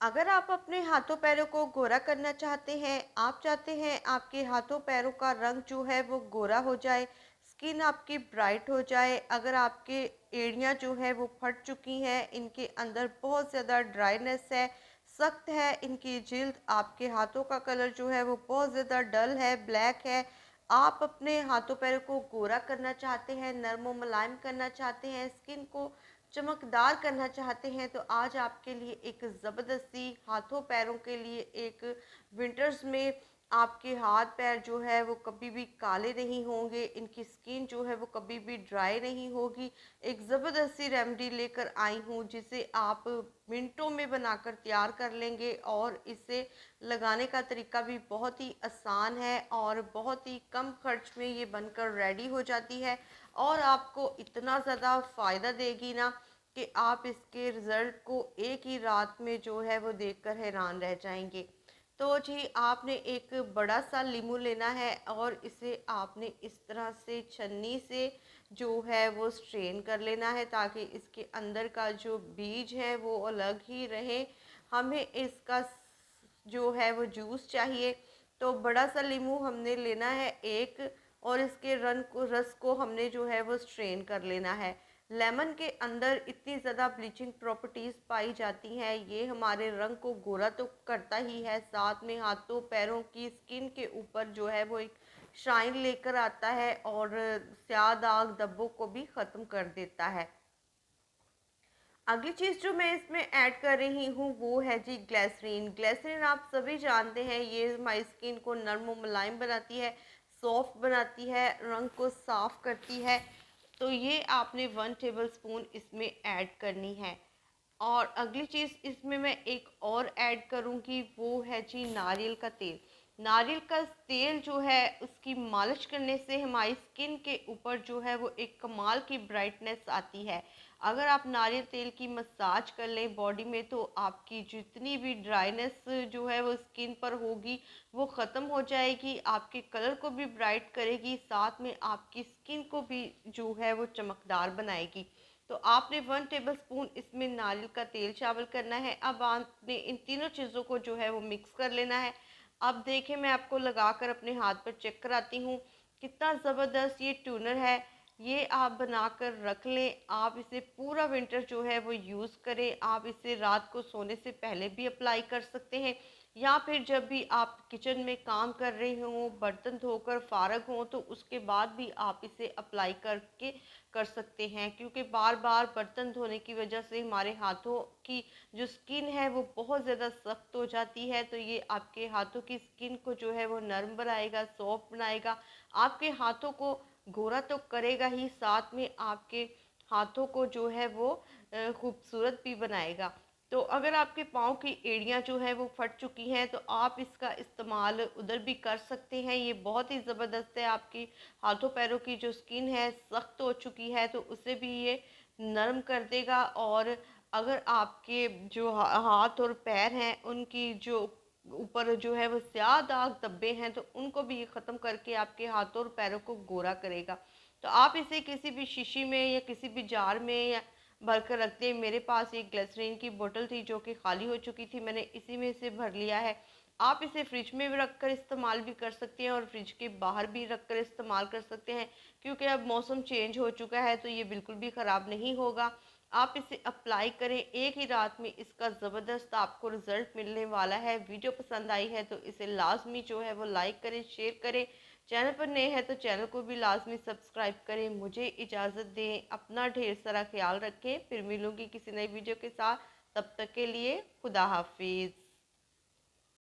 अगर आप अपने हाथों पैरों को गोरा करना चाहते हैं, आप चाहते हैं आपके हाथों पैरों का रंग जो है वो गोरा हो जाए, स्किन आपकी ब्राइट हो जाए, अगर आपके एड़ियाँ जो है वो फट चुकी हैं, इनके अंदर बहुत ज़्यादा ड्राइनेस है, सख्त है इनकी जिल्द, आपके हाथों का कलर जो है वो बहुत ज़्यादा डल है, ब्लैक है, आप अपने हाथों पैरों को गोरा करना चाहते हैं, नर्म और मुलायम करना चाहते हैं, स्किन को चमकदार करना चाहते हैं, तो आज आपके लिए एक ज़बरदस्ती हाथों पैरों के लिए एक विंटर्स में आपके हाथ पैर जो है वो कभी भी काले नहीं होंगे, इनकी स्किन जो है वो कभी भी ड्राई नहीं होगी। एक ज़बरदस्ती रेमेडी लेकर आई हूँ जिसे आप मिनटों में बनाकर तैयार कर लेंगे, और इसे लगाने का तरीका भी बहुत ही आसान है और बहुत ही कम खर्च में ये बनकर रेडी हो जाती है, और आपको इतना ज़्यादा फ़ायदा देगी ना कि आप इसके रिज़ल्ट को एक ही रात में जो है वो देखकर हैरान रह जाएंगे। तो जी आपने एक बड़ा सा लीमू लेना है और इसे आपने इस तरह से छन्नी से जो है वो स्ट्रेन कर लेना है, ताकि इसके अंदर का जो बीज है वो अलग ही रहे। हमें इसका जो है वो जूस चाहिए, तो बड़ा सा लीमू हमने लेना है एक, और इसके रस को हमने जो है वो स्ट्रेन कर लेना है। लेमन के अंदर इतनी ज़्यादा ब्लीचिंग प्रॉपर्टीज़ पाई जाती हैं, ये हमारे रंग को गोरा तो करता ही है, साथ में हाथों पैरों की स्किन के ऊपर जो है वो एक शाइन लेकर आता है, और स्याह दाग धब्बों को भी ख़त्म कर देता है। अगली चीज़ जो मैं इसमें ऐड कर रही हूँ वो है जी ग्लिसरीन। ग्लिसरीन आप सभी जानते हैं ये हमारी स्किन को नर्म और मुलायम बनाती है, सॉफ्ट बनाती है, रंग को साफ करती है। तो ये आपने 1 टेबल स्पून इसमें ऐड करनी है। और अगली चीज़ इसमें मैं एक और ऐड करूँगी वो है जी नारियल का तेल। नारियल का तेल जो है उसकी मालिश करने से हमारी स्किन के ऊपर जो है वो एक कमाल की ब्राइटनेस आती है। अगर आप नारियल तेल की मसाज कर लें बॉडी में, तो आपकी जितनी भी ड्राइनेस जो है वो स्किन पर होगी वो ख़त्म हो जाएगी, आपके कलर को भी ब्राइट करेगी, साथ में आपकी स्किन को भी जो है वो चमकदार बनाएगी। तो आपने 1 टेबल स्पून इसमें नारियल का तेल शामिल करना है। अब आपने इन तीनों चीज़ों को जो है वो मिक्स कर लेना है। अब देखें, मैं आपको लगाकर अपने हाथ पर चेक कराती हूँ कितना ज़बरदस्त ये टूनर है। ये आप बनाकर रख लें, आप इसे पूरा विंटर जो है वो यूज़ करें। आप इसे रात को सोने से पहले भी अप्लाई कर सकते हैं, या फिर जब भी आप किचन में काम कर रहे हों, बर्तन धोकर फारग हों, तो उसके बाद भी आप इसे अप्लाई करके कर सकते हैं, क्योंकि बार बार बर्तन धोने की वजह से हमारे हाथों की जो स्किन है वो बहुत ज़्यादा सख्त हो जाती है। तो ये आपके हाथों की स्किन को जो है वो नरम बनाएगा, सॉफ्ट बनाएगा, आपके हाथों को गोरा तो करेगा ही, साथ में आपके हाथों को जो है वो खूबसूरत भी बनाएगा। तो अगर आपके पाँव की एड़ियाँ जो है वो फट चुकी हैं, तो आप इसका इस्तेमाल उधर भी कर सकते हैं। ये बहुत ही ज़बरदस्त है, आपकी हाथों पैरों की जो स्किन है सख्त हो चुकी है तो उसे भी ये नरम कर देगा। और अगर आपके जो हाथ और पैर हैं उनकी जो ऊपर जो है वो स्याह दाग धब्बे हैं, तो उनको भी ये ख़त्म करके आपके हाथों और पैरों को गोरा करेगा। तो आप इसे किसी भी शीशी में या किसी भी जार में या भर कर रख दें। मेरे पास एक ग्लिसरीन की बोतल थी जो कि खाली हो चुकी थी, मैंने इसी में से भर लिया है। आप इसे फ्रिज में भी रख कर इस्तेमाल भी कर सकते हैं और फ्रिज के बाहर भी रख कर इस्तेमाल कर सकते हैं, क्योंकि अब मौसम चेंज हो चुका है तो ये बिल्कुल भी ख़राब नहीं होगा। आप इसे अप्लाई करें, एक ही रात में इसका ज़बरदस्त आपको रिज़ल्ट मिलने वाला है। वीडियो पसंद आई है तो इसे लाजमी जो है वो लाइक करें, शेयर करें। चैनल पर नए हैं तो चैनल को भी लाजमी सब्सक्राइब करें। मुझे इजाज़त दें, अपना ढेर सारा ख्याल रखें। फिर मिलूंगी किसी नई वीडियो के साथ, तब तक के लिए खुदा हाफिज़।